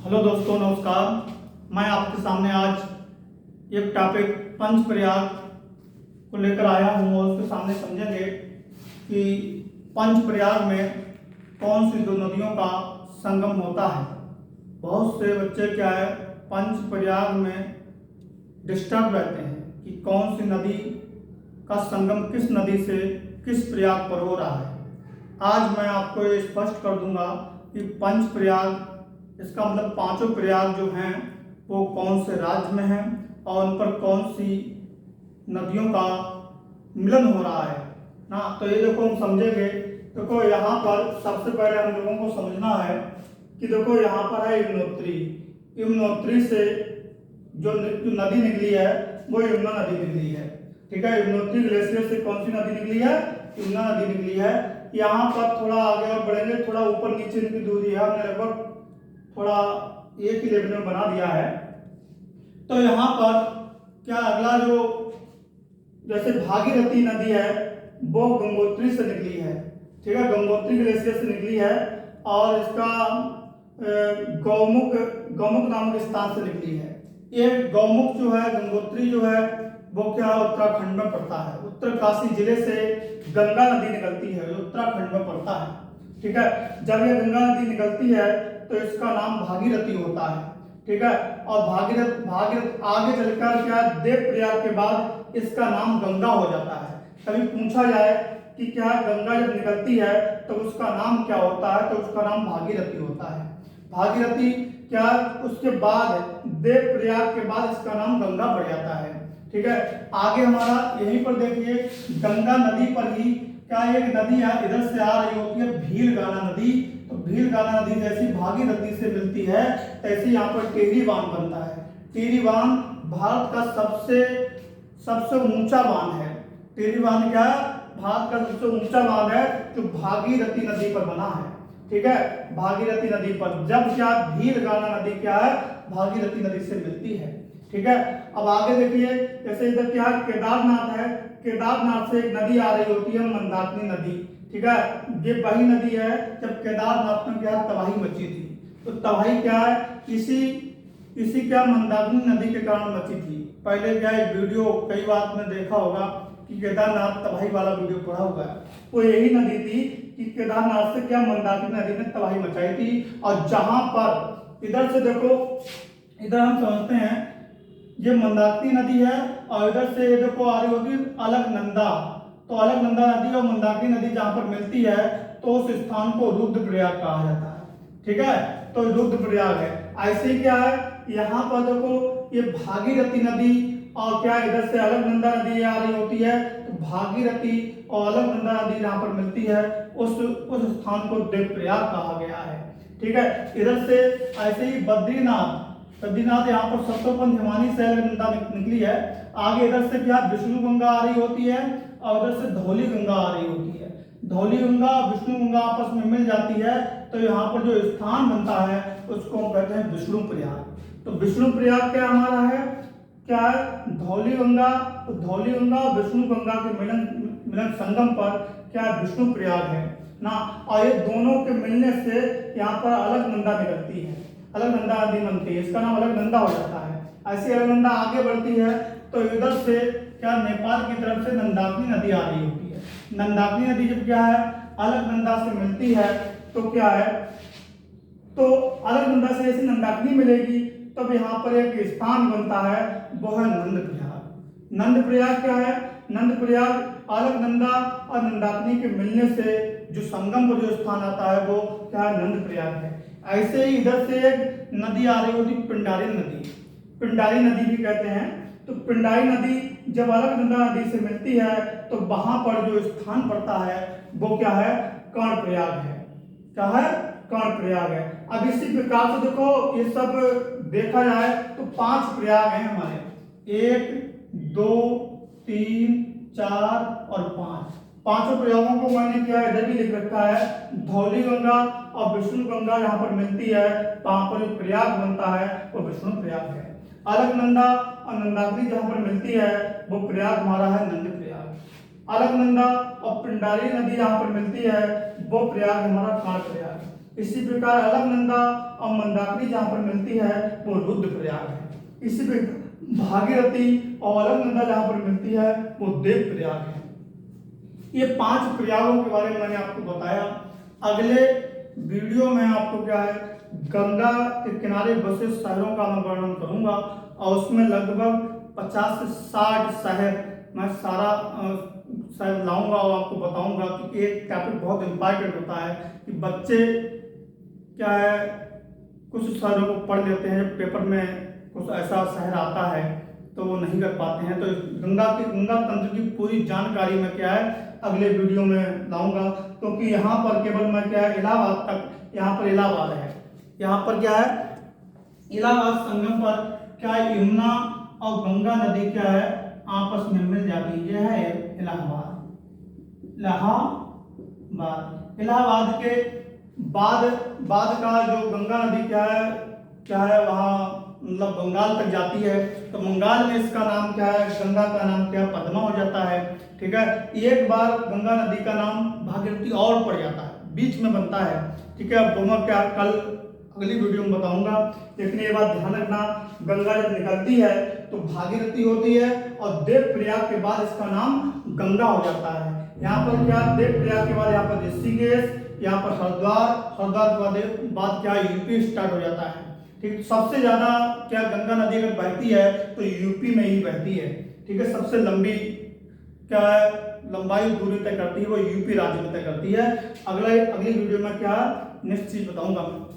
Hello दोस्तों, नमस्कार। मैं आपके सामने आज एक टॉपिक पंचप्रयाग को लेकर आया हूँ और उसके सामने समझेंगे कि पंचप्रयाग में कौन सी दो नदियों का संगम होता है। बहुत से बच्चे क्या है, पंचप्रयाग में डिस्टर्ब रहते हैं कि कौन सी नदी का संगम किस नदी से किस प्रयाग पर हो रहा है। आज मैं आपको ये स्पष्ट कर दूंगा कि पंचप्रयाग, इसका मतलब पांचों प्रयाग जो हैं वो कौन से राज्य में हैं और उन पर कौन सी नदियों का मिलन हो रहा है ना। तो ये देखो हम समझेंगे। देखो यहाँ पर सबसे पहले हम लोगों को समझना है कि देखो यहाँ पर है यमुनोत्री। यमुनोत्री से जो नदी निकली है वो यमुना नदी निकली है। ठीक है, यमुनोत्री ग्लेशियर से कौन सी नदी निकली है? यमुना नदी निकली है। यहाँ पर थोड़ा आगे और बढ़ेंगे, थोड़ा ऊपर नीचे की दूरी है, हमने लगभग थोड़ा एक ही लेवल में बना दिया है। तो यहाँ पर क्या अगला जो जैसे भागीरथी नदी है वो गंगोत्री से निकली है। ठीक है, गंगोत्री ग्लेशियर से निकली है और इसका गौमुख नामक स्थान से निकली है। ये गौमुख जो है, गंगोत्री जो है वो क्या उत्तराखंड में पड़ता है। उत्तरकाशी जिले से गंगा नदी निकलती है जो उत्तराखंड में पड़ता है। ठीक है, जब ये गंगा नदी निकलती है तो इसका नाम भागीरथी होता है। ठीक है, और भागीरथ आगे चलकर क्या देवप्रयाग के बाद इसका नाम गंगा हो जाता है। कभी पूछा जाए कि क्या गंगा जब निकलती है तो उसका नाम क्या होता है, तो उसका नाम भागीरथी होता है। भागीरथी क्या, उसके बाद देवप्रयाग के बाद इसका नाम गंगा पड़ जाता है। ठीक है, आगे हमारा यहीं पर देखिए, गंगा नदी पर ही क्या एक नदी है इधर से आ रही होती है, भीलगाना नदी। तो भीलगाना नदी जैसी भागीरथी से मिलती है तैसे यहाँ पर टिहरी बांध बनता है। टिहरी बांध भारत का सबसे ऊंचा बांध है। टिहरी बांध क्या है? भारत का सबसे ऊंचा बांध है जो भागीरथी नदी पर बना है। ठीक है, भागीरथी नदी पर जब क्या भीलगाना नदी क्या है, भागीरथी नदी से मिलती है। ठीक है, अब आगे देखिए, जैसे इधर क्या केदारनाथ है, केदारनाथ से एक नदी आ रही होती है मंदाकिनी नदी। ठीक है, ये वही नदी है जब केदारनाथ में क्या तबाही मची थी। तो तबाही क्या है, इसी क्या मंदाकिनी नदी के कारण मची थी। पहले क्या एक वीडियो कई बार आपने देखा होगा कि केदारनाथ तबाही वाला वीडियो पड़ा हुआ है, वो यही नदी थी कि केदारनाथ से क्या मंदाकिनी नदी ने तबाही मचाई थी। और जहां पर इधर से देखो, इधर हम समझते हैं ये मंदाकिनी नदी है और इधर से ये देखो आ रही होगी अलकनंदा। तो अलकनंदा नदी और मंदाकिनी नदी जहां पर मिलती है तो उस स्थान को रुद्रप्रयाग कहा जाता है। ठीक है, तो रुद्रप्रयाग है। ऐसे ही क्या है, यहाँ पर देखो ये भागीरथी नदी और क्या इधर से अलकनंदा नदी आ रही होती है। तो भागीरथी और अलकनंदा नदी जहां पर मिलती है उस स्थान को देवप्रयाग कहा गया है। ठीक है, इधर से ऐसे ही बद्रीनाथ यहाँ पर सप्तपंथ हिमानी से अलकनंदा निकली है। आगे इधर से क्या विष्णु गंगा आ रही होती है और उधर से धौली गंगा आ रही होती है। धौली गंगा और विष्णु गंगा आपस में मिल जाती है तो यहाँ पर जो स्थान बनता है उसको हम कहते हैं विष्णु प्रयाग। तो विष्णु प्रयाग क्या हमारा है, क्या है धौली गंगा। तो धौली गंगा और विष्णु गंगा के मिलन संगम पर क्या विष्णु प्रयाग है ना। और ये दोनों के मिलने से यहाँ पर अलकनंदा निकलती है, अलकनंदा नदी बनती है, इसका नाम अलकनंदा हो जाता है। ऐसे अलकनंदा आगे बढ़ती है तो इधर से क्या नेपाल की तरफ से नंदाकिनी नदी आ रही होती है। नंदाकिनी नदी जब क्या है अलकनंदा से मिलती है तो क्या है, तो अलकनंदा से ऐसे नंदाकिनी मिलेगी तब यहाँ पर एक स्थान बनता है, वो है नंदप्रयाग। नंदप्रयाग क्या है, नंदप्रयाग अलकनंदा और नंदाकिनी के मिलने से जो संगम पर जो स्थान आता है वो क्या है, नंदप्रयाग है। ऐसे ही इधर से एक नदी आ रही होती पिंडारी नदी, पिंडारी नदी भी कहते हैं। तो पिंडारी नदी जब अलकनंदा नदी से मिलती है तो वहां पर जो स्थान पड़ता है वो क्या है, कर्णप्रयाग है। क्या है, कर्णप्रयाग है। अब इसी प्रकार से देखो ये सब देखा जाए तो 5 प्रयाग हैं हमारे, 1 2 3 4 और 5। पांचों प्रयागों को मैंने क्या इधर भी लिख रखा है। धौली गंगा और विष्णु गंगा जहां पर मिलती है वहां पर एक प्रयाग बनता है वो विष्णु प्रयाग है। अलकनंदा और नंदाकिनी जहां पर मिलती है वो प्रयाग हमारा है नंद प्रयाग। अलकनंदा और पिंडारी नदी जहां पर मिलती है वो प्रयाग हमारा काल प्रयाग। इसी प्रकार अलकनंदा और मंदाकिनी जहाँ पर मिलती है वो रुद्रप्रयाग है। इसी प्रकार भागीरथी और अलकनंदा जहाँ पर मिलती है वो देवप्रयाग है। ये 5 प्रयागों के बारे में मैंने आपको बताया। अगले वीडियो में आपको क्या है, गंगा के किनारे बसे शहरों का मैं वर्णन करूंगा और उसमें लगभग 50 से 60 शहर मैं सारा शहर लाऊंगा और आपको बताऊंगा कि एक टॉपिक बहुत इम्पोर्टेंट होता है कि बच्चे क्या है कुछ शहरों को पढ़ लेते हैं, जब पेपर में कुछ ऐसा शहर आता है तो वो नहीं कर पाते हैं। तो गंगा तंत्र की पूरी जानकारी में क्या है अगले वीडियो में लाऊंगा, क्योंकि यहाँ पर केवल मैं क्या है इलाहाबाद तक, यहाँ पर इलाहाबाद है, यहाँ पर क्या है इलाहाबाद संगम पर क्या है यमुना और गंगा नदी क्या है आपस में मिल जाती है। यह है इलाहाबाद। इलाहाबाद के बाद का जो गंगा नदी क्या है वहाँ मतलब बंगाल तक जाती है, तो बंगाल में इसका नाम क्या है, गंगा का नाम क्या है पद्मा हो जाता है। ठीक है, एक बार गंगा नदी का नाम भागीरथी और पड़ जाता है, बीच में बनता है। ठीक है, अब मैं क्या कल अगली वीडियो में बताऊंगा, लेकिन ये बात ध्यान रखना, गंगा जब निकलती है तो भागीरथी होती है और देवप्रयाग के बाद इसका नाम गंगा हो जाता है। यहाँ पर क्या देवप्रयाग के बाद यहाँ पर ऋषिकेश, यहाँ पर हरिद्वार के बाद क्या यूपी स्टार्ट हो जाता है। ठीक, सबसे ज्यादा क्या गंगा नदी अगर बहती है तो यूपी में ही बहती है। ठीक है, सबसे लंबी क्या है लंबाई दूरी तय करती है वो यूपी राज्य में तय करती है। अगली वीडियो में क्या नेक्स्ट चीज बताऊंगा मैं।